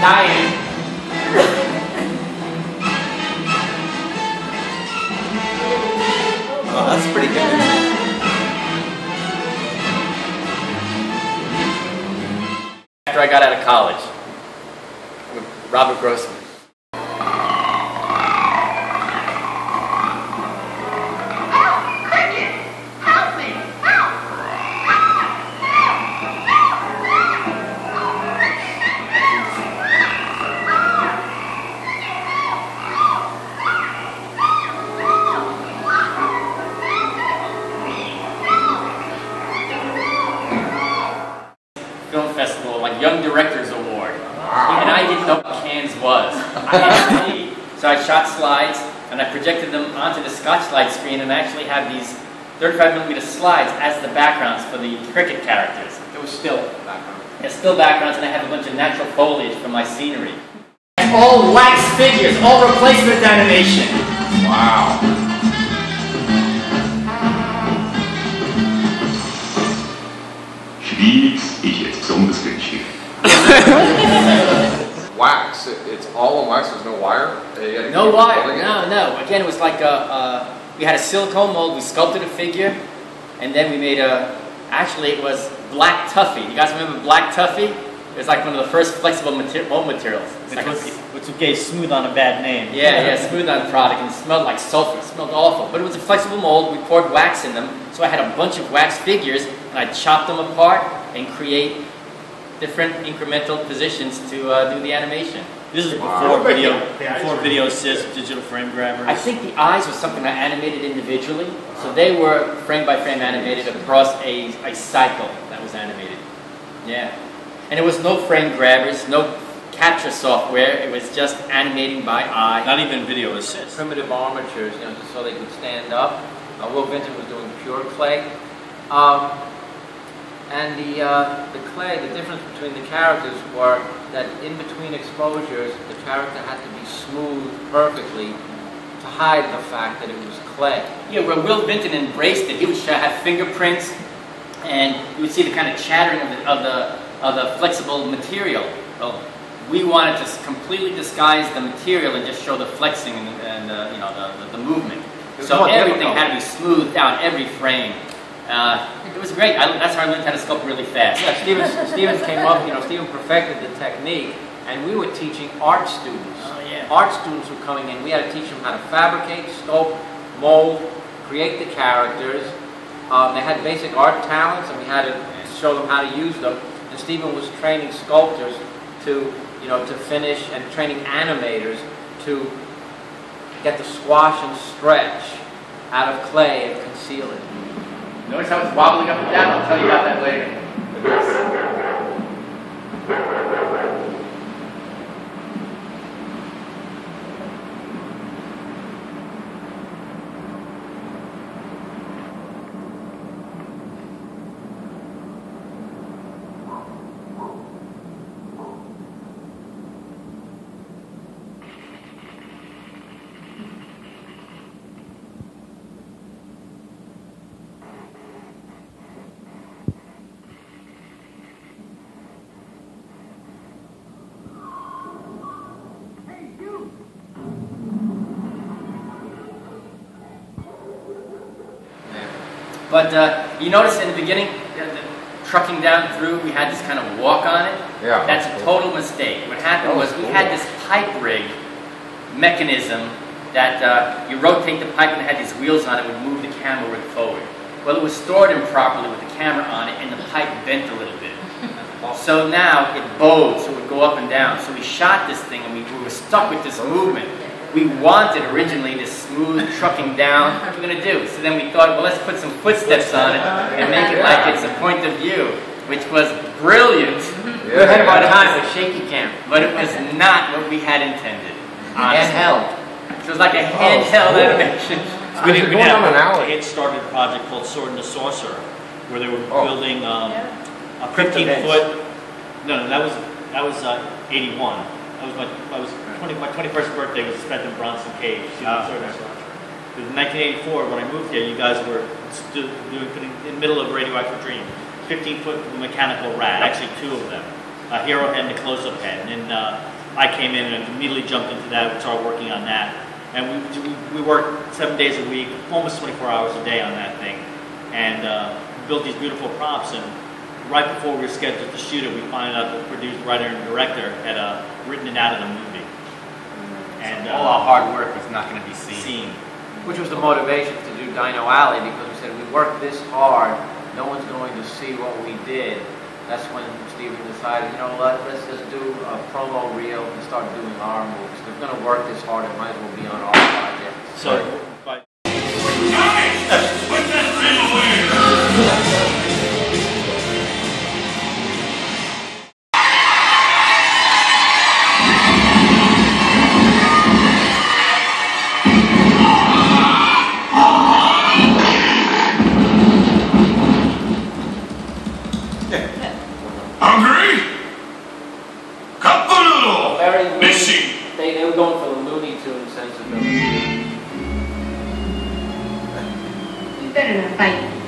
dying. Oh, that's pretty good. After I got out of college with Robert Grossman. Film festival, like Young Directors Award. Even I didn't know what cans was. So I shot slides and I projected them onto the Scotch slide screen and I actually have these 35mm slides as the backgrounds for the cricket characters. It was still background. Yeah, still backgrounds, and I have a bunch of natural foliage for my scenery. All wax figures, all replacement animation. Wow. Wax. It's all on wax. There's no wire. No wire. No. Again, it was like we had a silicone mold. We sculpted a figure, and then we made a. Actually, it was black tuffy. You guys remember black tuffy? It was like one of the first flexible mold materials. Which gave Smooth on a bad name. Yeah, Smooth on product, and it smelled like sulfur. It smelled awful. But it was a flexible mold. We poured wax in them, so I had a bunch of wax figures, and I chopped them apart and create different incremental positions to do the animation. This is before video assist, digital frame grabbers. I think the eyes was something I animated individually, so they were frame by frame animated across a cycle that was animated. Yeah, and it was no frame grabbers, no capture software. It was just animating by eye. Not even video assist. Primitive armatures, just so they could stand up. Will Vinton was doing pure clay. And the clay, the difference between the characters were that in between exposures, the character had to be smoothed perfectly to hide the fact that it was clay. Yeah, where Will Vinton embraced it, he would have fingerprints, and you would see the kind of chattering of the flexible material. Well, we wanted to completely disguise the material and just show the flexing and the movement. So everything had to be smoothed out, every frame. It was great. That's how I learned how to sculpt really fast. Yeah, Steven came up, Steven perfected the technique, and we were teaching art students. Oh, yeah. Art students were coming in. We had to teach them how to fabricate, sculpt, mold, create the characters. They had basic art talents, and we had to show them how to use them. And Steven was training sculptors to finish, and training animators to get the squash and stretch out of clay and conceal it. Notice how it's wobbling up and down? I'll tell you about that later. But you notice in the beginning, trucking down through, we had this kind of walk on it. Yeah. That's a total mistake. What happened was we had this pipe rig mechanism that you rotate the pipe and it had these wheels on it, would move the camera forward. Well, it was stored improperly with the camera on it, and the pipe bent a little bit. So now it bowed, so it would go up and down. So we shot this thing, and we were stuck with this movement. We wanted originally this smooth trucking down. What are we going to do? So then we thought, well, let's put some footsteps on it and make it like it's a point of view, which was brilliant. We were ahead of our time with shaky cam. But it was not what we had intended. Handheld. So it was like a handheld animation. We had a hit-started project called Sword and the Sorcerer, where they were building a 15-foot. No, that was 81. That was my 21st birthday was spent in Bronson Cave shooting Sword and the Sorcerer. In 1984, when I moved here, you guys were putting in the middle of a radioactive dream. 15-foot mechanical rat, actually two of them. a hero head and a close-up head. And I came in and immediately jumped into that and started working on that. And we worked 7 days a week, almost 24 hours a day on that thing. And built these beautiful props. And right before we were scheduled to shoot it, we found out the producer, writer, and director had written it out of the movie. And all our hard work was not going to be seen. Which was the motivation to do Dino Alley, because we said, we worked this hard, no one's going to see what we did. That's when Steven decided, you know what, let's just do a promo reel and start doing our moves. If we're going to work this hard, it might as well be on our project. So, Put that thing away! Hungry? Cup-O-Noodle! Very Missing! They were going for the Looney Tunes sensibility. You better not fight.